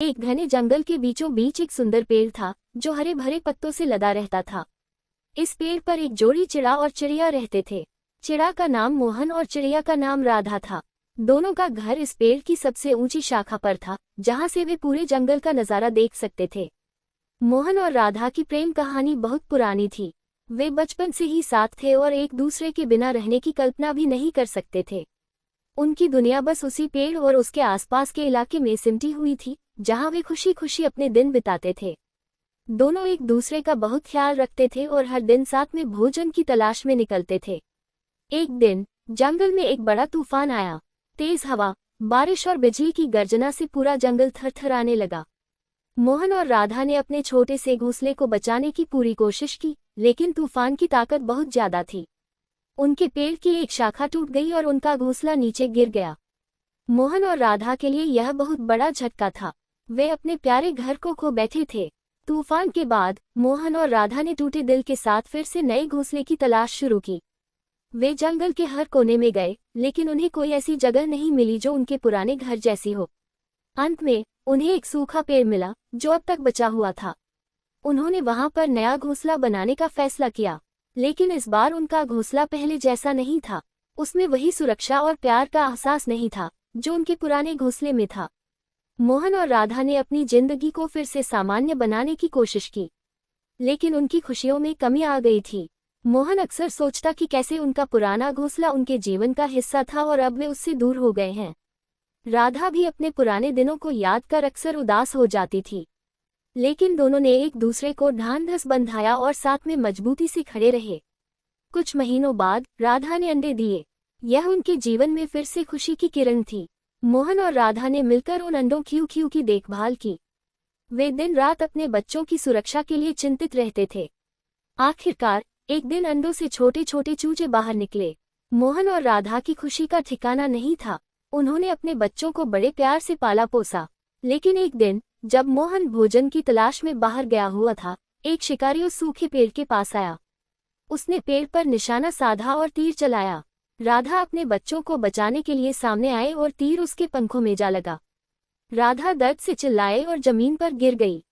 एक घने जंगल के बीचों बीच एक सुंदर पेड़ था जो हरे भरे पत्तों से लदा रहता था। इस पेड़ पर एक जोड़ी चिड़ा और चिड़िया रहते थे। चिड़ा का नाम मोहन और चिड़िया का नाम राधा था। दोनों का घर इस पेड़ की सबसे ऊंची शाखा पर था, जहां से वे पूरे जंगल का नजारा देख सकते थे। मोहन और राधा की प्रेम कहानी बहुत पुरानी थी। वे बचपन से ही साथ थे और एक दूसरे के बिना रहने की कल्पना भी नहीं कर सकते थे। उनकी दुनिया बस उसी पेड़ और उसके आसपास के इलाके में सिमटी हुई थी, जहां वे खुशी खुशी अपने दिन बिताते थे। दोनों एक दूसरे का बहुत ख्याल रखते थे और हर दिन साथ में भोजन की तलाश में निकलते थे। एक दिन जंगल में एक बड़ा तूफान आया। तेज हवा, बारिश और बिजली की गर्जना से पूरा जंगल थरथराने लगा। मोहन और राधा ने अपने छोटे से घोंसले को बचाने की पूरी कोशिश की, लेकिन तूफान की ताकत बहुत ज्यादा थी। उनके पेड़ की एक शाखा टूट गई और उनका घोंसला नीचे गिर गया। मोहन और राधा के लिए यह बहुत बड़ा झटका था। वे अपने प्यारे घर को खो बैठे थे। तूफान के बाद मोहन और राधा ने टूटे दिल के साथ फिर से नए घोंसले की तलाश शुरू की। वे जंगल के हर कोने में गए, लेकिन उन्हें कोई ऐसी जगह नहीं मिली जो उनके पुराने घर जैसी हो। अंत में उन्हें एक सूखा पेड़ मिला जो अब तक बचा हुआ था। उन्होंने वहां पर नया घोंसला बनाने का फैसला किया, लेकिन इस बार उनका घोंसला पहले जैसा नहीं था। उसमें वही सुरक्षा और प्यार का एहसास नहीं था जो उनके पुराने घोंसले में था। मोहन और राधा ने अपनी जिंदगी को फिर से सामान्य बनाने की कोशिश की, लेकिन उनकी खुशियों में कमी आ गई थी। मोहन अक्सर सोचता कि कैसे उनका पुराना घोंसला उनके जीवन का हिस्सा था और अब वे उससे दूर हो गए हैं। राधा भी अपने पुराने दिनों को याद कर अक्सर उदास हो जाती थी, लेकिन दोनों ने एक दूसरे को ढांढस बंधाया और साथ में मजबूती से खड़े रहे। कुछ महीनों बाद राधा ने अंडे दिए। यह उनके जीवन में फिर से खुशी की किरण थी। मोहन और राधा ने मिलकर उन अंडों क्यू की देखभाल की। वे दिन रात अपने बच्चों की सुरक्षा के लिए चिंतित रहते थे। आखिरकार एक दिन अंडों से छोटे छोटे चूजे बाहर निकले। मोहन और राधा की खुशी का ठिकाना नहीं था। उन्होंने अपने बच्चों को बड़े प्यार से पाला पोसा, लेकिन एक दिन जब मोहन भोजन की तलाश में बाहर गया हुआ था, एक शिकारी उस सूखे पेड़ के पास आया। उसने पेड़ पर निशाना साधा और तीर चलाया। राधा अपने बच्चों को बचाने के लिए सामने आए और तीर उसके पंखों में जा लगा। राधा दर्द से चिल्लाए और जमीन पर गिर गई।